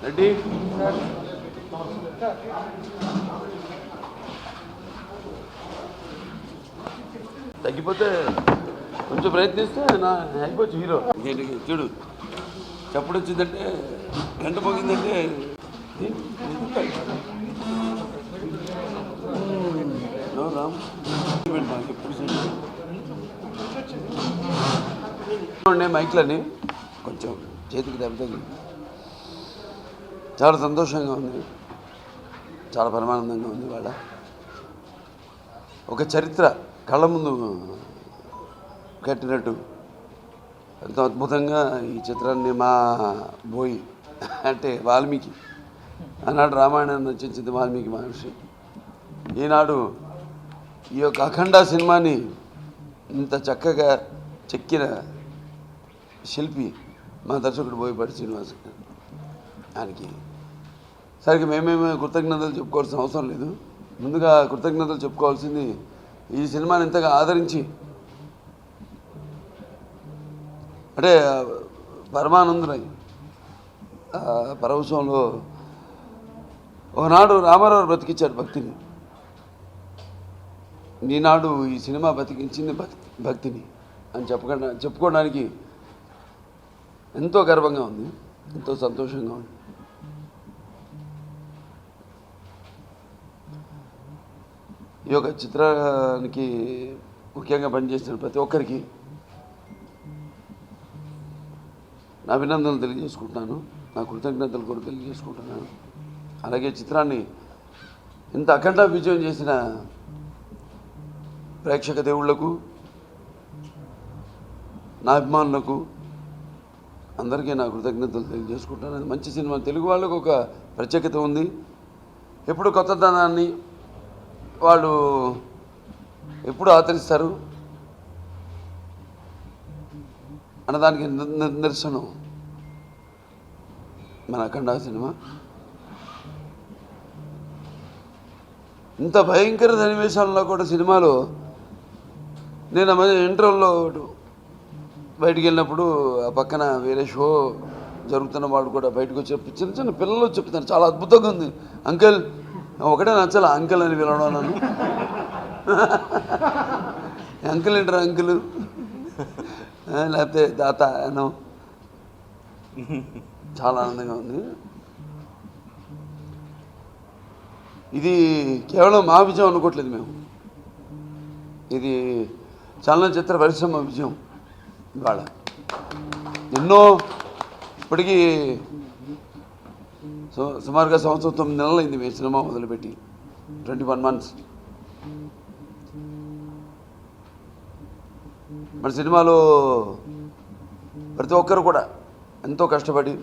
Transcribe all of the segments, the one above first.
రెడ్డి తగ్గిపోతే కొంచెం ప్రయత్నిస్తే నా అయిపోవచ్చు హీరో. చూడు చప్పుడు వచ్చిందంటే గంట పోగిందంటే రామ్ ఎప్పుడు మైక్లని కొంచెం చేతికి దెబ్బతగి చాలా సంతోషంగా ఉంది, చాలా పరమానందంగా ఉంది. వాళ్ళ ఒక చరిత్ర కళ్ళ ముందు కట్టినట్టు ఎంతో అద్భుతంగా ఈ చిత్రాన్ని మా బోయి అంటే వాల్మీకి ఆనాడు రామాయణాన్ని రచించింది వాల్మీకి మహర్షి. ఈనాడు ఈ యొక్క అఖండ సినిమాని ఇంత చక్కగా చెక్కిన శిల్పి మా దర్శకుడు బోయపాటి శ్రీనివాస్. ఆయనకి సరిగ్గా మేమేమే కృతజ్ఞతలు చెప్పుకోవాల్సిన అవసరం లేదు. ముందుగా కృతజ్ఞతలు చెప్పుకోవాల్సింది ఈ సినిమాని ఇంతగా ఆదరించి అంటే పరమానందులై పరవశంలో ఒకనాడు రామారావు బ్రతికించాడు భక్తిని, ఈనాడు ఈ సినిమా బతికించింది భక్తిని అని చెప్పుకోవడానికి ఎంతో గర్వంగా ఉంది, ఎంతో సంతోషంగా ఉంది. ఈ యొక్క చిత్రానికి ముఖ్యంగా పనిచేసిన ప్రతి ఒక్కరికి నా అభినందనలు తెలియజేసుకుంటున్నాను, నా కృతజ్ఞతలు కూడా తెలియజేసుకుంటున్నాను. అలాగే చిత్రాన్ని ఇంత అఖండ విజయం చేసిన ప్రేక్షక దేవుళ్లకు, నా అభిమానులకు అందరికీ నా కృతజ్ఞతలు తెలియజేసుకుంటాను. మంచి సినిమా, తెలుగు వాళ్ళకు ఒక ప్రత్యేకత ఉంది. ఎప్పుడు కొత్తదనాన్ని వాళ్ళు ఎప్పుడు ఆదరిస్తారు అన్నదానికి నిదర్శనం మన అఖండ సినిమా. ఇంత భయంకర సన్నివేశాల్లో కూడా సినిమాలో నేను ఇంటర్వ్యూలో బయటికి వెళ్ళినప్పుడు ఆ పక్కన వేరే షో జరుగుతున్న వాడు కూడా బయటకు వచ్చి చిన్న చిన్న పిల్లలు చెప్తాను, చాలా అద్భుతంగా ఉంది అంకుల్. ఒకటే నచ్చాల అంకుల్ అని పిలవడం నన్ను. అంకుల్ ఏంటారు అంకుల్, లేకపోతే దాత అనో. చాలా ఆనందంగా ఉంది. ఇది కేవలం మా విజయం అనుకోవట్లేదు మేము, ఇది చలనచిత్ర పరిశ్రమ విజయం. ఇవాళ ఎన్నో ఇప్పటికీ సుమారుగా 9 నెలలు అయింది మేము సినిమా మొదలుపెట్టి, 21 months. మన సినిమాలో ప్రతి ఒక్కరు కూడా ఎంతో కష్టపడి,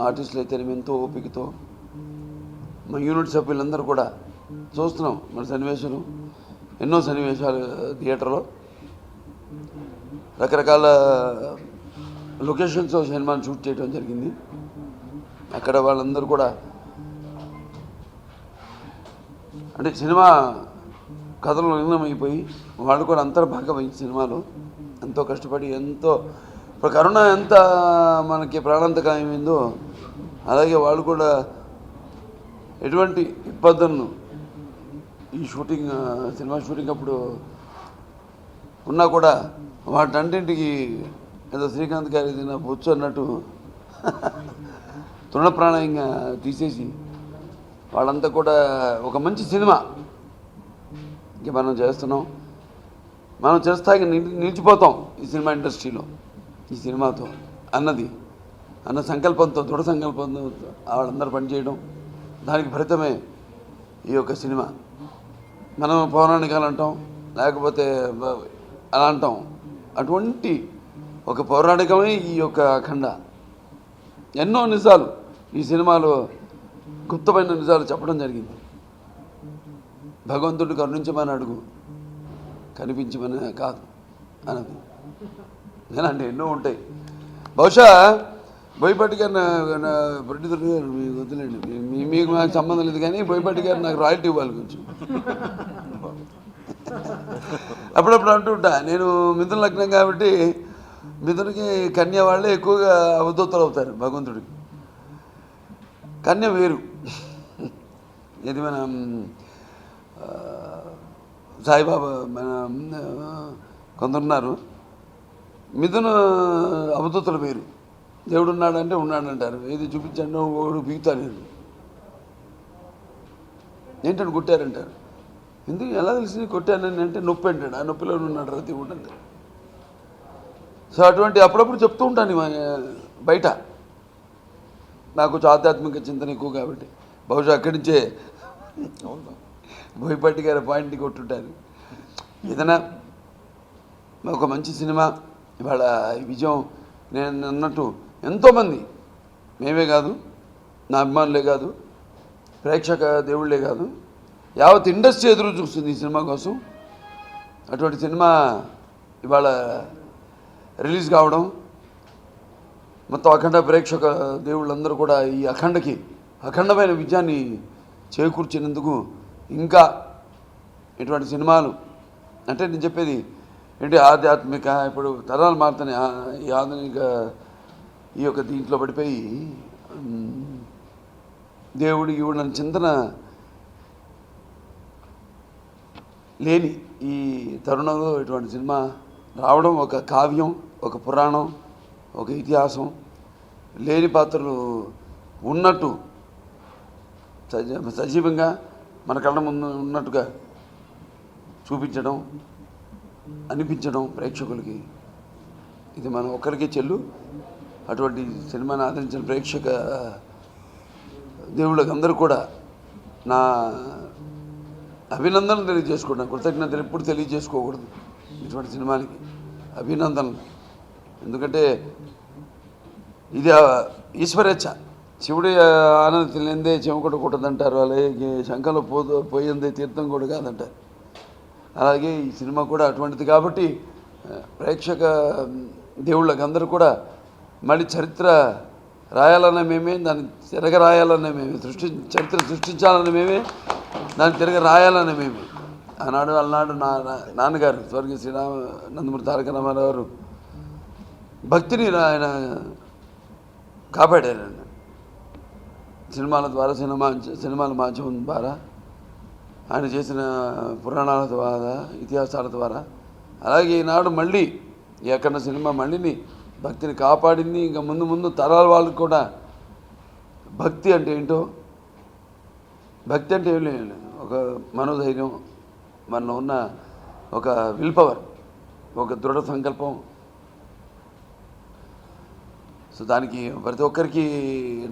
ఆర్టిస్టులు అయితే ఎంతో ఓపికతో, మా యూనిట్ సభ్యులందరూ కూడా చూస్తున్నాం. మన సన్నివేశాలు ఎన్నో సన్నివేశాలు థియేటర్లో రకరకాల లొకేషన్స్ సినిమాని షూట్ చేయడం జరిగింది. అక్కడ వాళ్ళందరూ కూడా అంటే సినిమా కథలో లీనమైపోయి వాళ్ళు కూడా అంతర్భాగమైంది సినిమాలో. ఎంతో కష్టపడి, ఎంతో ఇప్పుడు కరోనా ఎంత మనకి ప్రాణాంతకమైందో అలాగే వాళ్ళు కూడా ఎటువంటి ఇబ్బందులను ఈ షూటింగ్ సినిమా షూటింగ్ అప్పుడు ఉన్నా కూడా వాటన్నింటికి ఏదో శ్రీకాంత్ గారి తిన్న బొచ్చు అన్నట్టు తృణప్రాణంగా తీసేసి వాళ్ళంతా కూడా ఒక మంచి సినిమా ఇంక మనం చేస్తున్నాం, మనం చేస్తాకి నిలిచిపోతాం ఈ సినిమా ఇండస్ట్రీలో ఈ సినిమాతో అన్న సంకల్పంతో, దృఢ సంకల్పంతో వాళ్ళందరూ పనిచేయడం, దానికి ఫలితమే ఈ యొక్క సినిమా. మనం పౌరాణికాలు అంటాం, లేకపోతే అలా అంటాం, అటువంటి ఒక పౌరాణికమే ఈ యొక్క అఖండ. ఎన్నో నిజాలు ఈ సినిమాలో గుప్తమైన నిజాలు చెప్పడం జరిగింది. భగవంతుడు కరుణించమని అడుగు, కనిపించమని కాదు అన్నది. నేనంటే ఎన్నో ఉంటాయి. బహుశా బోయపాటి గారు నా ప్రొడ్యూసర్ గారు మీకు వద్దులేండి, మీకు నాకు సంబంధం లేదు, కానీ బోయపాటి గారు నాకు రాయల్టీ ఇవ్వాలి కొంచెం. అప్పుడప్పుడు అంటుంటా, నేను మిథున లగ్నం కాబట్టి మిథునకి కన్య వాళ్ళే ఎక్కువగా అవధూతలు అవుతారు భగవంతుడికి. కన్య వేరు. ఇది మన సాయిబాబా మన కొందరున్నారు, మిథున అవధూతలు వేరు. దేవుడు ఉన్నాడంటే ఉన్నాడంటారు, ఏది చూపించండి ఒకడు బీగుతాను ఏంటంటే కొట్టారంటారు. ఎందుకు ఎలా తెలిసి కొట్టానని అంటే నొప్పి అంటాడు, ఆ నొప్పిలో ఉన్నాడు రా దేవుడు అంటే. సో అటువంటి అప్పుడప్పుడు చెప్తూ ఉంటాను బయట, నాకు కొంచెం ఆధ్యాత్మిక చింతన ఎక్కువ కాబట్టి బహుశా అక్కడి నుంచే బోయపాటి గారి పాయింట్ని కొట్టుంటారు. ఏదైనా ఒక మంచి సినిమా ఇవాళ విజయం, నేను అన్నట్టు ఎంతోమంది, మేమే కాదు, నా అభిమానులే కాదు, ప్రేక్షక దేవుళ్ళే కాదు, యావత్ ఇండస్ట్రీ ఎదురు చూస్తుంది ఈ సినిమా కోసం. అటువంటి సినిమా ఇవాళ రిలీజ్ కావడం, మొత్తం అఖండ ప్రేక్షక దేవుళ్ళందరూ కూడా ఈ అఖండమైన విజయాన్ని చేకూర్చినందుకు, ఇంకా ఇటువంటి సినిమాలు అంటే నేను చెప్పేది ఏంటి, ఆధ్యాత్మిక ఇప్పుడు తరాలు మారుతున్నాయి, ఈ ఆధునిక ఈ యొక్క దీంట్లో పడిపోయి దేవుడి ఇవ్వడం చింతన లేని ఈ తరుణంలో ఇటువంటి సినిమా రావడం, ఒక కావ్యం, ఒక పురాణం, ఒక ఇతిహాసం, లేని పాత్రలు ఉన్నట్టు సజీవంగా మన కళ్ళ ముందు ఉన్నట్టుగా చూపించడం, అనిపించడం ప్రేక్షకులకి, ఇది మనం ఒక్కరికే చెల్లు. అటువంటి సినిమాని ఆదరించిన ప్రేక్షక దేవుళ్ళకి అందరూ కూడా నా అభినందనలు తెలియజేసుకుంటాను. కృతజ్ఞతలు ఎప్పుడు తెలియజేసుకోకూడదు ఇటువంటి సినిమానికి, అభినందనలు. ఎందుకంటే ఇది ఈశ్వరేచ్ఛ. శివుడి ఆనందం లేనిదే చెమ కూడా కొట్టదంటారు, అలాగే శంఖంలో పోయిందే తీర్థం కూడా కాదంటారు. అలాగే ఈ సినిమా కూడా అటువంటిది కాబట్టి ప్రేక్షక దేవుళ్ళకి అందరూ కూడా మళ్ళీ చరిత్ర రాయాలన్న మేమే, దాన్ని తిరగ రాయాలన్న మేమే, చరిత్ర సృష్టించాలన్న మేమే, దాన్ని తిరగ రాయాలన్న మేమే. అలనాడు నాన్నగారు స్వర్గీయ నందమూరి తారక రామారావు గారు భక్తిని ఆయన కాపాడారండి. సినిమాల ద్వారా, సినిమాల మాధ్యమం ద్వారా, ఆయన చేసిన పురాణాల ద్వారా, ఇతిహాసాల ద్వారా. అలాగే ఈనాడు మళ్ళీ ఈ అఖండ సినిమా మళ్ళీని భక్తిని కాపాడింది. ఇంకా ముందు తరాల వాళ్ళకి కూడా భక్తి అంటే ఏంటో, భక్తి అంటే ఏం లేదు, ఒక మనోధైర్యం, మనలో ఉన్న ఒక విల్ పవర్, ఒక దృఢ సంకల్పం. సో దానికి ప్రతి ఒక్కరికి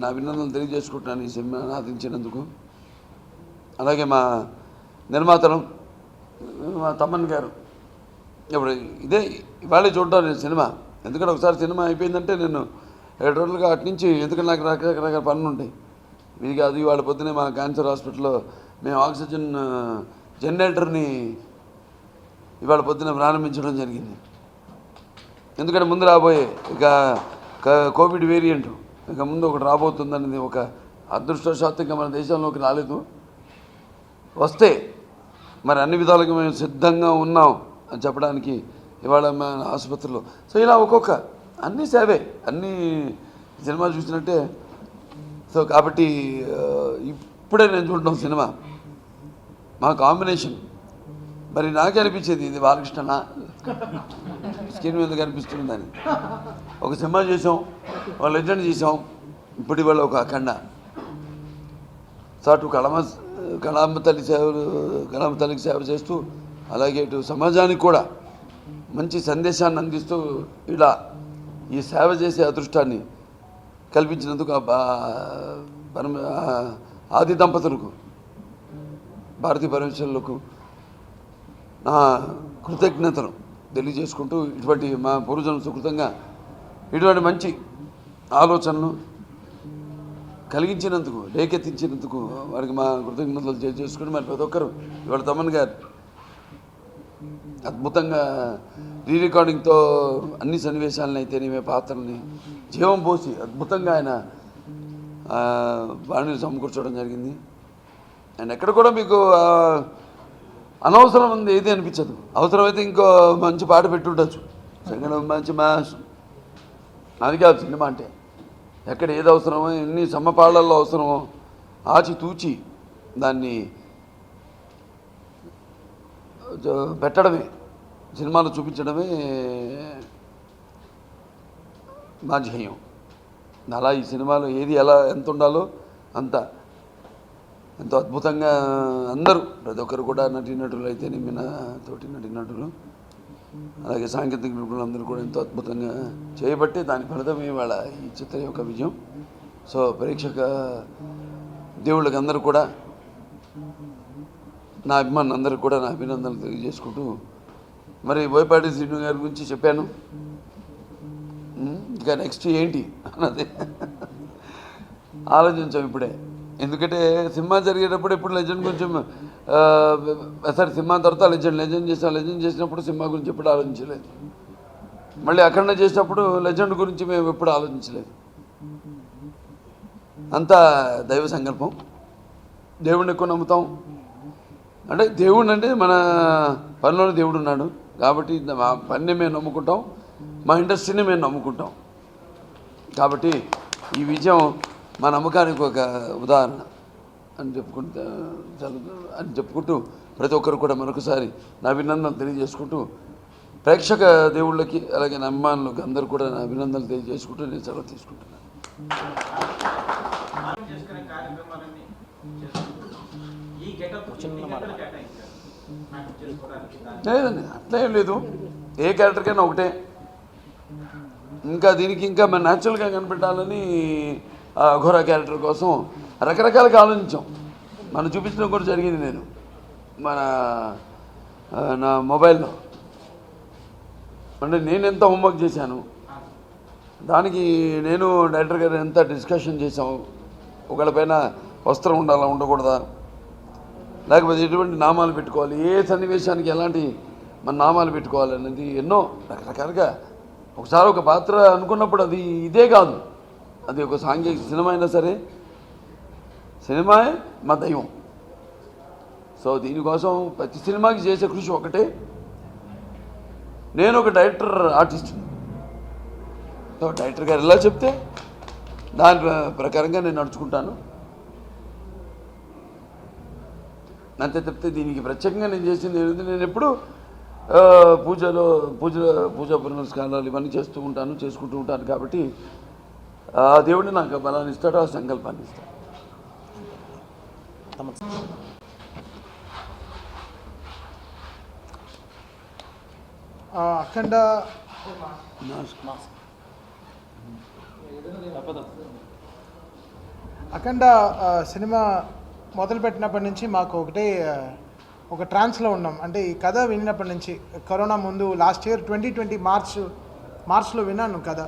నా అభినందనలు తెలియజేసుకుంటున్నాను ఈ సినిమాను ఆదరించినందుకు. అలాగే మా నిర్మాతలు, మా తమ్మన్ గారు, ఇప్పుడు ఇదే ఇవాళే చూడటం నేను సినిమా. ఎందుకంటే ఒకసారి సినిమా అయిపోయిందంటే నేను 7 రోజులుగా అటు నుంచి, ఎందుకంటే నాకు రకరకాల పనులు ఉంటాయి. ఇది కాదు, ఇవాళ పొద్దునే మా క్యాన్సర్ హాస్పిటల్లో మేము ఆక్సిజన్ జనరేటర్ని ఇవాళ పొద్దున ప్రారంభించడం జరిగింది. ఎందుకంటే ముందు రాబోయే ఇక కోవిడ్ వేరియంట్ ఇక ముందు ఒకటి రాబోతుందనేది ఒక అదృష్టవశాత్తు ఇంకా మన దేశంలోకి రాలేదు. వస్తే మరి అన్ని విధాలుగా మేము సిద్ధంగా ఉన్నాం అని చెప్పడానికి ఇవాళ మన ఆసుపత్రిలో. సో ఇలా ఒక్కొక్క అన్నీ సేవే, అన్నీ సినిమా చూసినట్టే. సో కాబట్టి ఇప్పుడే నేను చూడటం సినిమా మా కాంబినేషన్. మరి నాకే అనిపించేది ఇది బాలకృష్ణ స్క్రీన్ మీద కనిపిస్తుందని. ఒక సినిమా చేసాం, ఒక లెజెండ్ చేసాం, ఇప్పుడు ఇవాళ ఒక అఖండ. సో అటు కళాంబ తల్లికి సేవ చేస్తూ, అలాగే ఇటు సమాజానికి కూడా మంచి సందేశాన్ని అందిస్తూ ఇలా ఈ సేవ చేసే అదృష్టాన్ని కల్పించినందుకు ఆది దంపతులకు, భారతీ పరమేశ్వరులకు నా కృతజ్ఞతలు తెలియజేసుకుంటూ, ఇటువంటి మా పూర్వజన్మ సుకృతంగా ఇటువంటి మంచి ఆలోచనలు కలిగించినందుకు, రేకెత్తించినందుకు వారికి మా కృతజ్ఞతలు తెలియజేసుకుని, మరి ప్రతి ఒక్కరు ఇవాళ తమన్ గారు అద్భుతంగా రికార్డింగ్తో అన్ని సన్నివేశాలను అయితేనేమే పాత్రల్ని జీవం పోసి అద్భుతంగా ఆయన వాణిని సమకూర్చడం జరిగింది. అండ్ ఎక్కడ కూడా మీకు అనవసరం ఉంది ఏది అనిపించదు. అవసరమైతే ఇంకో మంచి పాట పెట్టుండొచ్చు, సంగీతం మంచి మ్యాథ్స్, అది కాదు సినిమా అంటే. ఎక్కడ ఏది అవసరమో, ఎన్ని సమపాళ్ళల్లో అవసరమో ఆచితూచి దాన్ని పెట్టడమే, సినిమాలో చూపించడమే మా ధ్యేయం. అలా ఈ సినిమాలో ఏది ఎలా ఎంత ఉండాలో అంత ఎంతో అద్భుతంగా అందరూ, ప్రతి ఒక్కరు కూడా నటీనటులు అయితేనే, తోటి నటీనటులు అలాగే సాంకేతిక నిపుణులు అందరూ కూడా ఎంతో అద్భుతంగా చేయబట్టి దాని ఫలితం ఇవాళ ఈ చిత్రం యొక్క విజయం. సో ప్రేక్షక దేవుళ్ళకి అందరూ కూడా, నా అభిమానులు అందరూ కూడా నా అభినందనలు తెలియజేసుకుంటూ, మరి బోయపాటి శ్రీను గారి గురించి చెప్పాను. ఇంకా నెక్స్ట్ ఏంటి అన్నది ఆలోచించాం ఇప్పుడే. ఎందుకంటే సినిమా జరిగేటప్పుడు ఇప్పుడు లెజెండ్ కొంచెం సరే, సినిమా తర్వాత లెజెండ్ చేసినప్పుడు సినిమా గురించి ఎప్పుడు ఆలోచించలేదు. మళ్ళీ అఖండ చేసినప్పుడు లెజెండ్ గురించి మేము ఎప్పుడు ఆలోచించలేదు. అంతా దైవ సంకల్పం. దేవుడిని ఎక్కువ నమ్ముతాం. అంటే దేవుడు అంటే మన పనిలోనే దేవుడు ఉన్నాడు కాబట్టి మా పనిని మేము నమ్ముకుంటాం, మా ఇండస్ట్రీని మేము నమ్ముకుంటాం. కాబట్టి ఈ విజయం మా నమ్మకానికి ఒక ఉదాహరణ అని చెప్పుకుంటూ ప్రతి ఒక్కరు కూడా మరొకసారి నా అభినందనలు తెలియజేసుకుంటూ, ప్రేక్షక దేవుళ్ళకి అలాగే నా అభిమానులకి అందరూ కూడా నా అభినందనలు తెలియజేసుకుంటూ నేను సెలవు తీసుకుంటున్నాను. లేదండి, అట్లా ఏం లేదు. ఏ క్యారెక్టర్కైనా ఒకటే. ఇంకా దీనికి ఇంకా మన న్యాచురల్గా కనిపెట్టాలని అఘోరా క్యారెక్టర్ కోసం రకరకాలుగా ఆలోచించాం. మనం చూపించడం కూడా జరిగింది. నేను నా మొబైల్లో అంటే నేను ఎంత హోంవర్క్ చేశాను, దానికి నేను డైరెక్టర్ గారు ఎంత డిస్కషన్ చేసాం. ఒకళ్ళపైన వస్త్రం ఉండాలా, ఉండకూడదా, లేకపోతే ఎటువంటి నామాలు పెట్టుకోవాలి, ఏ సన్నివేశానికి ఎలాంటి మన నామాలు పెట్టుకోవాలి అనేది ఎన్నో రకరకాలుగా. ఒకసారి ఒక పాత్ర అనుకున్నప్పుడు అది ఇదే కాదు, అది ఒక సాంఘిక సినిమా అయినా సరే, సినిమాయే మా దైవం. సో దీనికోసం ప్రతి సినిమాకి చేసే కృషి ఒకటే. నేను ఒక డైరెక్టర్ ఆర్టిస్ట్ని. సో డైరెక్టర్ గారు ఎలా చెప్తే దాని ప్రకారంగా నేను నడుచుకుంటాను. అంతే తప్పితే దీనికి ప్రత్యేకంగా నేను చేసింది ఏది, నేను ఎప్పుడు పూజా పునస్కారాలు ఇవన్నీ చేసుకుంటూ ఉంటాను. కాబట్టి ఆ దేవుడిని నాకు బలాన్ని ఇస్తాడు, ఆ సంకల్పాన్ని ఇస్తాడు. అఖండ సినిమా మొదలుపెట్టినప్పటి నుంచి మాకు ఒక ట్రాన్స్లో ఉన్నాం. అంటే ఈ కథ విన్నప్పటి నుంచి, కరోనా ముందు లాస్ట్ ఇయర్ 2020 మార్చ్లో విన్నాను కథ.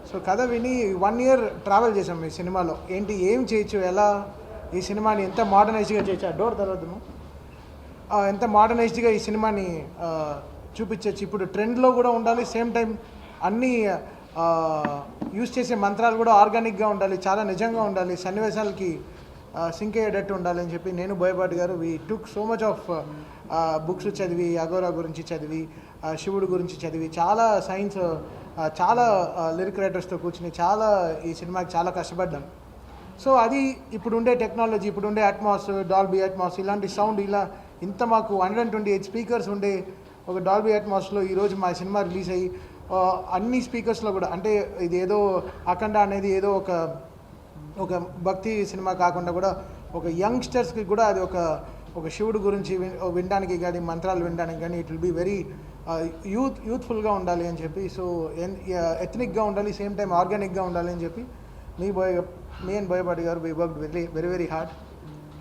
సో కథ విని 1 year ట్రావెల్ చేసాం ఈ సినిమాలో. ఏం చేయొచ్చు, ఎలా ఈ సినిమాని ఎంత మోడర్నైజ్డ్గా చేయొచ్చు, ఆ డోర్ తర్వాతను ఎంత మోడర్నైజ్డ్గా ఈ సినిమాని చూపించవచ్చు. ఇప్పుడు ట్రెండ్లో కూడా ఉండాలి, సేమ్ టైం అన్నీ యూజ్ చేసే మంత్రాలు కూడా ఆర్గానిక్గా ఉండాలి, చాలా నిజంగా ఉండాలి, సన్నివేశాలకి సింక్ అయ్యేటట్టు ఉండాలి అని చెప్పి నేను, బోయపాటి గారు we took so much of books చదివి, అఘోరా గురించి చదివి, శివుడు గురించి చదివి, చాలా సైన్స్, చాలా లిరిక్ రైటర్స్తో కూర్చుని చాలా ఈ సినిమాకి చాలా కష్టపడ్డాం. సో అది ఇప్పుడు ఉండే టెక్నాలజీ, ఇప్పుడు ఉండే అట్మాస్, డాల్బీ అట్మాస్, ఇలాంటి సౌండ్ ఇంత మాకు 128 స్పీకర్స్ ఉండే ఒక డాల్బీ అట్మాస్లో ఈరోజు మా సినిమా రిలీజ్ అయ్యి అన్ని స్పీకర్స్లో కూడా, అంటే ఇది ఏదో అఖండ అనేది ఏదో ఒక భక్తి సినిమా కాకుండా కూడా ఒక యంగ్స్టర్స్కి కూడా అది ఒక శివుడు గురించి వినడానికి కానీ, మంత్రాలు వినడానికి కానీ, ఇట్ విల్ బీ వెరీ యూత్ఫుల్గా ఉండాలి అని చెప్పి, సో ఎథనిక్గా ఉండాలి, సేమ్ టైం ఆర్గానిక్గా ఉండాలి అని చెప్పి మీ అండ్ బోయపాటి గారు we work very very hard.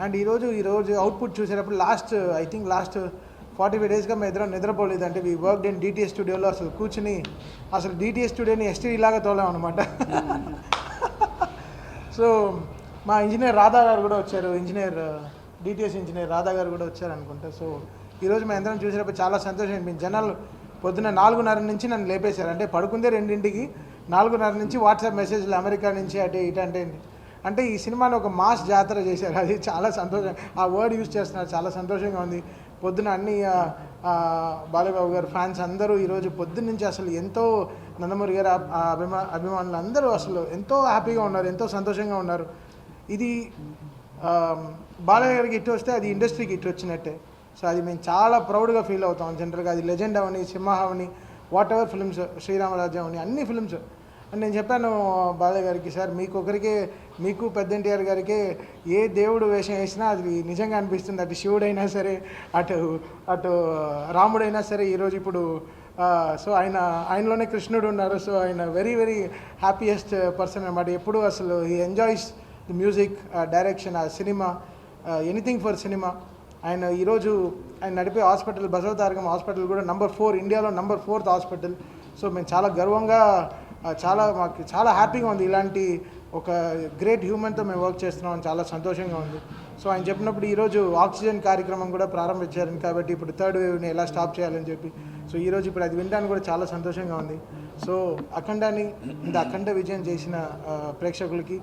And ఈరోజు అవుట్పుట్ చూసేటప్పుడు లాస్ట్ 45 daysగా మేము ఇద్దరం నిద్రపోలేదు. అంటే వీ వర్క్డ్ ఇన్ డిటిఎస్ స్టూడియోలో. అసలు కూర్చుని డిటిఎస్ స్టూడియోని ఎస్టీడీ లాగా తోలాం అనమాట. సో మా ఇంజనీర్ రాధా గారు కూడా వచ్చారు, డిటిఎస్ ఇంజనీర్ రాధా గారు కూడా వచ్చారు అనుకుంటా. సో ఈరోజు మేము అందరం చూసేటప్పుడు చాలా సంతోషం అనిపించింది. జనాలు పొద్దున్న 4:30 నుంచి నన్ను లేపేశారు. అంటే పడుకుందే 2ంటికి, 4:30 నుంచి వాట్సాప్ మెసేజ్లు అమెరికా నుంచి అటు ఇటు, అంటే అంటే ఈ సినిమాని ఒక మాస్ జాతర చేశారు, అది చాలా సంతోషం. ఆ వర్డ్ యూజ్ చేస్తున్నారు, చాలా సంతోషంగా ఉంది. పొద్దున అన్ని బాలయ్యబాబు గారు ఫ్యాన్స్ అందరూ ఈరోజు పొద్దున్న నుంచి అసలు ఎంతో నందమూరి గారు అభిమానులు అందరూ అసలు ఎంతో హ్యాపీగా ఉన్నారు, ఎంతో సంతోషంగా ఉన్నారు. ఇది బాలయ్య గారికి హిట్ వస్తే అది ఇండస్ట్రీకి హిట్ వచ్చినట్టే. సో అది మేము చాలా ప్రౌడ్గా ఫీల్ అవుతాం. జనరల్గా అది legend Avani, Simha Avani, what ever films, Sri Rama Rajyam అని అన్ని ఫిల్మ్స్. అని నేను చెప్పాను బాలయ్య గారికి, సార్ మీకు ఒకరికే, మీకు పెద్ద ఎన్టీఆర్ గారికి ఏ దేవుడు వేషం వేసినా అది నిజంగా అనిపిస్తుంది. అటు శివుడైనా సరే, అటు అటు రాముడైనా సరే, ఈరోజు ఇప్పుడు సో ఆయనలోనే కృష్ణుడు ఉన్నారు. సో ఆయన వెరీ వెరీ హ్యాపీయెస్ట్ పర్సన్ అన్నమాట. ఎప్పుడు అసలు he enjoys the music, direction, ఆ సినిమా, ఎనీథింగ్ ఫర్ సినిమా. ఆయన ఈరోజు ఆయన నడిపే హాస్పిటల్ బసవతారకం హాస్పిటల్ కూడా నంబర్ 4, ఇండియాలో నంబర్ 4th హాస్పిటల్. సో మేము చాలా గర్వంగా, మాకు చాలా హ్యాపీగా ఉంది. ఇలాంటి ఒక గ్రేట్ హ్యూమన్తో మేము వర్క్ చేస్తున్నాం, చాలా సంతోషంగా ఉంది. సో ఆయన చెప్పినప్పుడు ఈరోజు ఆక్సిజన్ కార్యక్రమం కూడా ప్రారంభించారు కాబట్టి ఇప్పుడు 3rd వేవ్ని ఎలా స్టాప్ చేయాలని చెప్పి. సో ఈరోజు ఇప్పుడు అది వినడానికి కూడా చాలా సంతోషంగా ఉంది. సో అఖండాని ఇంత అఖండ విజయం చేసిన ప్రేక్షకులకి,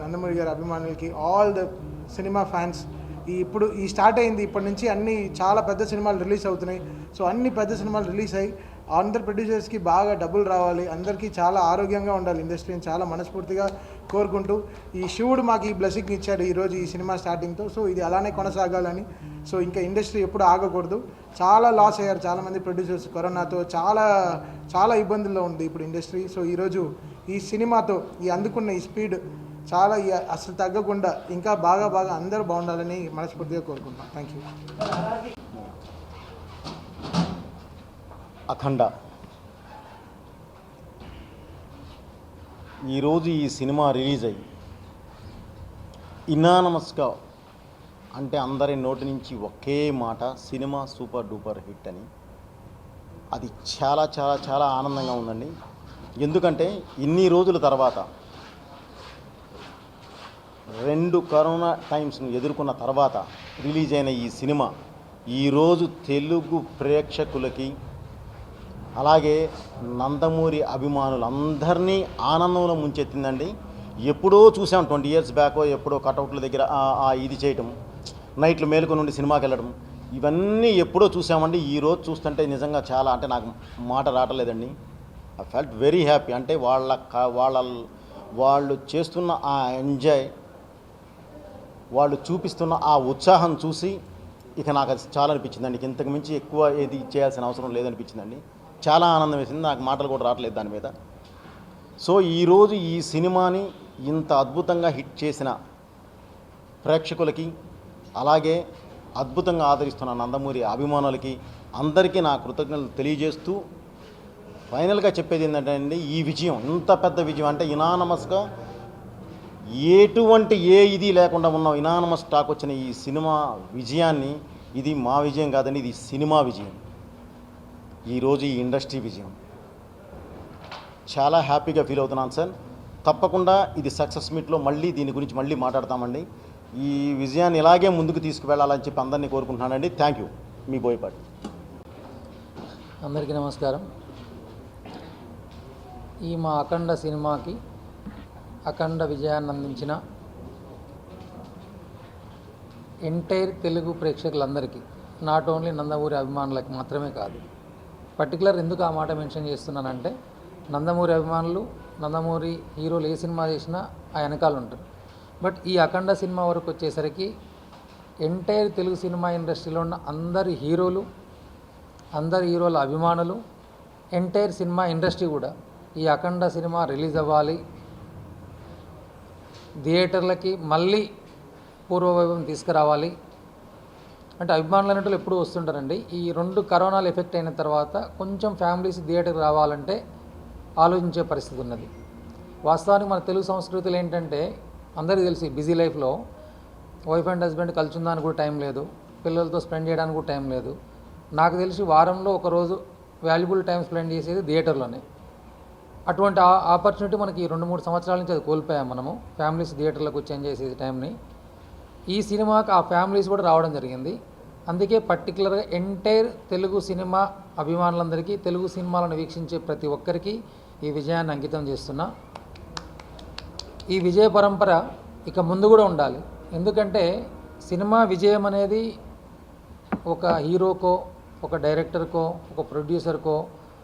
నందమూరి గారి అభిమానులకి, ఆల్ ద సినిమా ఫ్యాన్స్, ఇప్పుడు స్టార్ట్ అయింది, ఇప్పటి నుంచి అన్ని చాలా పెద్ద సినిమాలు రిలీజ్ అవుతున్నాయి. సో అన్ని పెద్ద సినిమాలు రిలీజ్ అయ్యి అందరు ప్రొడ్యూసర్స్కి బాగా డబ్బులు రావాలి, అందరికీ చాలా ఆరోగ్యంగా ఉండాలి ఇండస్ట్రీని చాలా మనస్ఫూర్తిగా కోరుకుంటూ, ఈ శివుడు మాకు ఈ బ్లెస్సింగ్ ఇచ్చాడు ఈరోజు ఈ సినిమా స్టార్టింగ్తో. సో ఇది అలానే కొనసాగాలని. సో ఇంకా ఇండస్ట్రీ ఎప్పుడు ఆగకూడదు. చాలా లాస్ అయ్యారు చాలామంది ప్రొడ్యూసర్స్ కరోనాతో, చాలా చాలా ఇబ్బందుల్లో ఉంది ఇప్పుడు ఇండస్ట్రీ. సో ఈరోజు ఈ సినిమాతో అందుకున్న ఈ స్పీడ్ చాలా అసలు తగ్గకుండా ఇంకా బాగా అందరూ బాగుండాలని మనస్ఫూర్తిగా కోరుకుంటున్నాం. Thank you. అఖండ ఈరోజు ఈ సినిమా రిలీజ్ అయ్యి ఇనానమస్గా అంటే అందరి నోటి నుంచి ఒకే మాట, సినిమా సూపర్ డూపర్ హిట్ అని. అది చాలా చాలా చాలా ఆనందంగా ఉందండి. ఎందుకంటే ఇన్ని రోజుల తర్వాత 2 కరోనా టైమ్స్ను ఎదుర్కొన్న తర్వాత రిలీజ్ అయిన ఈ సినిమా ఈరోజు తెలుగు ప్రేక్షకులకి, అలాగే నందమూరి అభిమానులందరినీ ఆనందంలో ముంచెత్తిందండి. ఎప్పుడో చూసాం 20 years బ్యాక్, ఎప్పుడో కటౌట్ల దగ్గర ఇది చేయటం, నైట్లు మేలుకొని నుండి సినిమాకి వెళ్ళడం, ఇవన్నీ ఎప్పుడో చూసామండి. ఈరోజు చూస్తుంటే నిజంగా చాలా, అంటే నాకు మాట రావట్లేదండి. I felt very happy. అంటే వాళ్ళు చేస్తున్న ఆ ఎంజాయ్, వాళ్ళు చూపిస్తున్న ఆ ఉత్సాహం చూసి ఇక నాకు అది చాలా అనిపించిందండి. ఇంతకు మించి ఎక్కువ ఏది చేయాల్సిన అవసరం లేదనిపించిందండి. చాలా ఆనందం వేసింది, నాకు మాటలు కూడా రావట్లేదు దాని మీద. సో ఈరోజు ఈ సినిమాని ఇంత అద్భుతంగా హిట్ చేసిన ప్రేక్షకులకి, అలాగే అద్భుతంగా ఆదరిస్తున్న నందమూరి అభిమానులకి అందరికీ నా కృతజ్ఞతలు తెలియజేస్తూ ఫైనల్గా చెప్పేది ఏంటంటే అండి, ఈ విజయం, ఇంత పెద్ద విజయం, అంటే ఇనానమస్గా ఎటువంటి ఇది లేకుండా ఉన్న ఇనానమస్ టాక్ వచ్చిన ఈ సినిమా విజయాన్ని, ఇది మా విజయం కాదండి, ఇది సినిమా విజయం, ఈరోజు ఈ ఇండస్ట్రీ విజయం. చాలా హ్యాపీగా ఫీల్ అవుతున్నాను సార్. తప్పకుండా ఇది సక్సెస్ మీట్లో మళ్ళీ దీని గురించి మళ్ళీ మాట్లాడతామండి. ఈ విజయాన్ని ఇలాగే ముందుకు తీసుకువెళ్ళాలని చెప్పి అందరినీ కోరుకుంటున్నానండి. Thank you. మీ బోయపాటి. అందరికీ నమస్కారం. ఈ మా అఖండ సినిమాకి అఖండ విజయాన్ని అందించిన ఎంటైర్ తెలుగు ప్రేక్షకులందరికీ, నాట్ ఓన్లీ నందమూరి అభిమానులకి మాత్రమే కాదు, పర్టికులర్ ఎందుకు ఆ మాట మెన్షన్ చేస్తున్నానంటే, నందమూరి అభిమానులు, నందమూరి హీరోలు ఏ సినిమా చేసినా ఆ వెనకాల ఉంటారు. బట్ ఈ అఖండ సినిమా వరకు వచ్చేసరికి ఎంటైర్ తెలుగు సినిమా ఇండస్ట్రీలో ఉన్న అందరి హీరోల అభిమానులు, ఎంటైర్ సినిమా ఇండస్ట్రీ కూడా ఈ అఖండ సినిమా రిలీజ్ అవ్వాలి, థియేటర్లకి మళ్ళీ పూర్వవైభవం తీసుకురావాలి అంటే అభిమానులు అనేట్లు ఎప్పుడూ వస్తుంటారండి. ఈ 2 కరోనాలు ఎఫెక్ట్ అయిన తర్వాత కొంచెం ఫ్యామిలీస్ థియేటర్కి రావాలంటే ఆలోచించే పరిస్థితి ఉన్నది. వాస్తవానికి మన తెలుగు సంస్కృతులు ఏంటంటే, అందరికీ తెలిసి బిజీ లైఫ్లో వైఫ్ అండ్ హస్బెండ్ కలిసి ఉందానికి కూడా టైం లేదు, పిల్లలతో స్పెండ్ చేయడానికి కూడా టైం లేదు. నాకు తెలిసి వారంలో ఒకరోజు వాల్యుబుల్ టైం స్పెండ్ చేసేది థియేటర్లోనే. అటువంటి ఆపర్చునిటీ మనకి 2-3 సంవత్సరాల నుంచి అది కోల్పోయాం మనము, ఫ్యామిలీస్ థియేటర్లకు వచ్చి ఎంజాయ్ చేసే టైంని. ఈ సినిమాకి ఆ ఫ్యామిలీస్ కూడా రావడం జరిగింది. అందుకే పర్టికులర్గా ఎంటైర్ తెలుగు సినిమా అభిమానులందరికీ, తెలుగు సినిమాలను వీక్షించే ప్రతి ఒక్కరికి ఈ విజయాన్ని అంకితం చేస్తున్నా. ఈ విజయ పరంపర ఇక ముందు కూడా ఉండాలి. ఎందుకంటే సినిమా విజయం అనేది ఒక హీరోకో, ఒక డైరెక్టర్కో, ఒక ప్రొడ్యూసర్కో,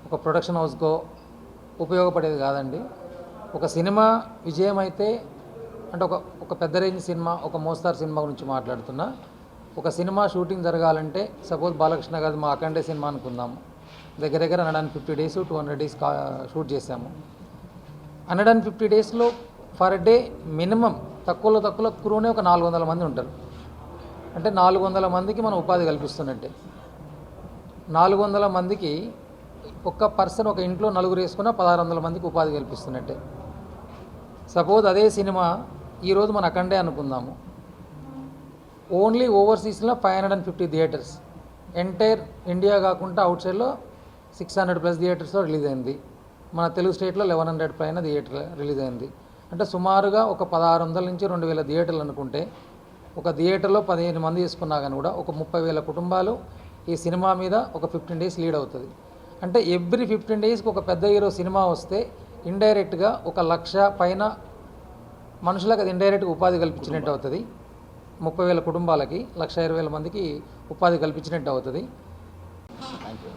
ఒక ప్రొడక్షన్ హౌస్కో ఉపయోగపడేది కాదండి. ఒక సినిమా విజయం అయితే అంటే ఒక పెద్ద రేంజ్ సినిమా, ఒక మోస్తారు సినిమా గురించి మాట్లాడుతున్నా. ఒక సినిమా షూటింగ్ జరగాలంటే సపోజ్ బాలకృష్ణ గారి మా అఖండే సినిమా అనుకుందాము, దగ్గర 150 days 200 days షూట్ చేశాము. 150 daysలో పర్ డే మినిమం తక్కువలో క్రూనే ఒక 400 మంది ఉంటారు. అంటే 400 మందికి మనం ఉపాధి కల్పిస్తున్నట్టే. 400 మందికి ఒక్క పర్సన్ ఒక ఇంట్లో నలుగురు వేసుకున్న 1600 మందికి ఉపాధి కల్పిస్తున్నట్టే. సపోజ్ అదే సినిమా ఈరోజు మన అఖండే అనుకుందాము, ఓన్లీ ఓవర్సీస్లో 550 థియేటర్స్, ఎంటైర్ ఇండియా కాకుండా అవుట్ సైడ్లో 600+ థియేటర్స్లో రిలీజ్ అయింది. మన తెలుగు స్టేట్లో 1100 పైన థియేటర్ రిలీజ్ అయింది. అంటే సుమారుగా ఒక 1600 నుంచి 2000 థియేటర్లు అనుకుంటే, ఒక థియేటర్లో 15 మంది తీసుకున్నా కానీ కూడా ఒక 30,000 కుటుంబాలు ఈ సినిమా మీద ఒక 15 days లీడ్ అవుతుంది. అంటే ఎవ్రీ 15 daysకి ఒక పెద్ద హీరో సినిమా వస్తే ఇండైరెక్ట్గా 1,00,000 పైన మనుషులకు అది ఇండైరెక్ట్గా ఉపాధి కల్పించినట్టు అవుతుంది. 30,000 కుటుంబాలకి 1,20,000 మందికి ఉపాధి కల్పించినట్టు అవుతుంది. Thank you.